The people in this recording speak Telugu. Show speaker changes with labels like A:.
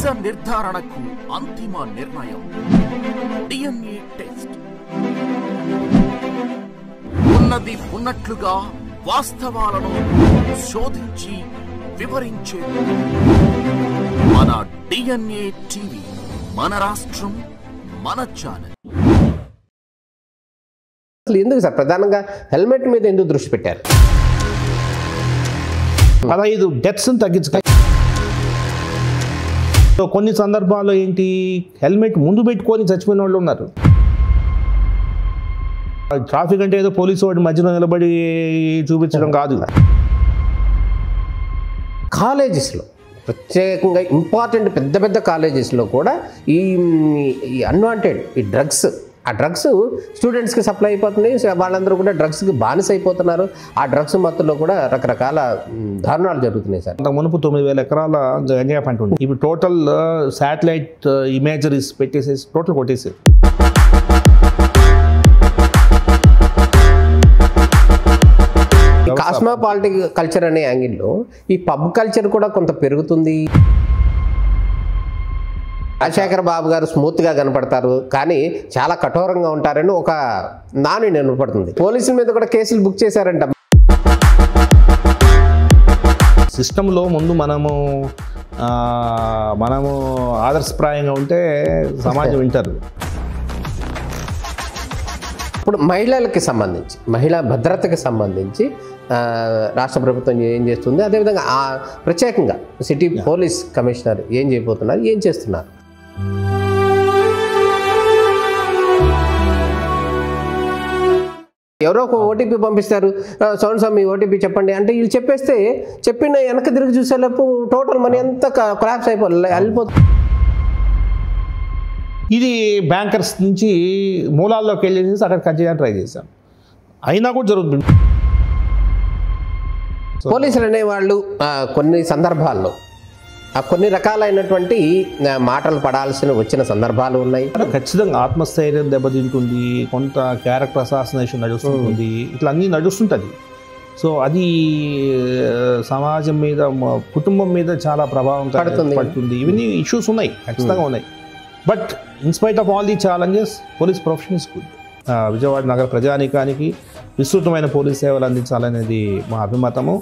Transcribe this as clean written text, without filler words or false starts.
A: నిజ నిర్ధారణకు అంతిమ నిర్ణయం DNA టెస్ట్. ఉన్నది ఉన్నట్లుగా వాస్తవాలను శోధించి వివరించే మన DNA టీవీ, మన రాష్ట్రం, మన ఛానల్.
B: ఎందుకు సార్ ప్రధానంగా హెల్మెట్ మీద ఎందుకు దృష్టి పెట్టారు?
C: 15 డెత్స్ని తగ్గించుక. కొన్ని సందర్భాల్లో ఏంటి, హెల్మెట్ ముందు పెట్టుకొని చచ్చిపోయిన వాళ్ళు ఉన్నారు. ట్రాఫిక్ అంటే ఏదో పోలీసు వాడి మధ్యలో నిలబడి చూపించడం కాదు.
B: కాలేజెస్లో ప్రత్యేకంగా ఇంపార్టెంట్ పెద్ద పెద్ద కాలేజెస్లో కూడా ఈ అన్వాంటెడ్ ఈ డ్రగ్స్, ఆ డ్రగ్స్ స్టూడెంట్స్కి సప్లై అయిపోతున్నాయి. వాళ్ళందరూ కూడా డ్రగ్స్కి బానిస అయిపోతున్నారు. ఆ డ్రగ్స్ మత్తులో కూడా రకరకాల దారుణాలు జరుగుతున్నాయి సార్.
C: అంతకు మునుపు 9,000 ఎకరాల గంజాయి పంట ఉంది. ఇప్పుడు టోటల్ శాటిలైట్ ఇమేజరీస్ పెట్టేసేసి టోటల్ కొట్టేసారు.
B: కాస్మోపాలిటిక్ కల్చర్ అనే యాంగిల్లో ఈ పబ్ కల్చర్ కూడా కొంత పెరుగుతుంది. రాజశేఖర బాబు గారు స్మూత్గా కనపడతారు, కానీ చాలా కఠోరంగా ఉంటారని ఒక నాని వినపడుతుంది. పోలీసుల మీద కూడా కేసులు బుక్ చేశారంట.
C: సిస్టంలో ముందు మనము ఆదర్శప్రాయంగా ఉంటే సమాజం వింటారు.
B: ఇప్పుడు మహిళలకి సంబంధించి, మహిళా భద్రతకి సంబంధించి రాష్ట్ర ప్రభుత్వం ఏం చేస్తుంది, అదేవిధంగా ప్రత్యేకంగా సిటీ పోలీస్ కమిషనర్ ఏం చేయబోతున్నారు, ఏం చేస్తున్నారు? ఎవరో ఒక ఓటీపీ పంపిస్తారు, సౌండ్ మీ ఓటీపీ చెప్పండి అంటే వీళ్ళు చెప్పేస్తే చెప్పిన వెనక తిరిగి చూసేలోపు టోటల్ మనీ అంతా క్రాప్స్ వెళ్ళిపోతుంది.
C: ఇది బ్యాంకర్స్ నుంచి మూలాల్లోకి వెళ్ళేసి అక్కడ కట్ చేయడానికి ట్రై చేశాం, అయినా కూడా జరుగుతుంది.
B: పోలీసులు అనేవాళ్ళు కొన్ని సందర్భాల్లో కొన్ని రకాలైనటువంటి మాటలు పడాల్సిన వచ్చిన సందర్భాలు ఉన్నాయి.
C: ఖచ్చితంగా ఆత్మస్థైర్యం దెబ్బతింటుంది, కొంత క్యారెక్టర్ అసాసినేషన్ నడుస్తుంది, ఇట్లా అన్నీ నడుస్తుంటుంది. సో అది సమాజం మీద, కుటుంబం మీద చాలా ప్రభావం పడుతుంది. ఇవన్నీ ఇష్యూస్ ఉన్నాయి, ఖచ్చితంగా ఉన్నాయి. But in spite of all the challenges police profession is good. Vijayawada నగర ప్రజానీకానికి విస్తృతమైన పోలీస్ సేవలు అందించాలనేది మా అభిమతము.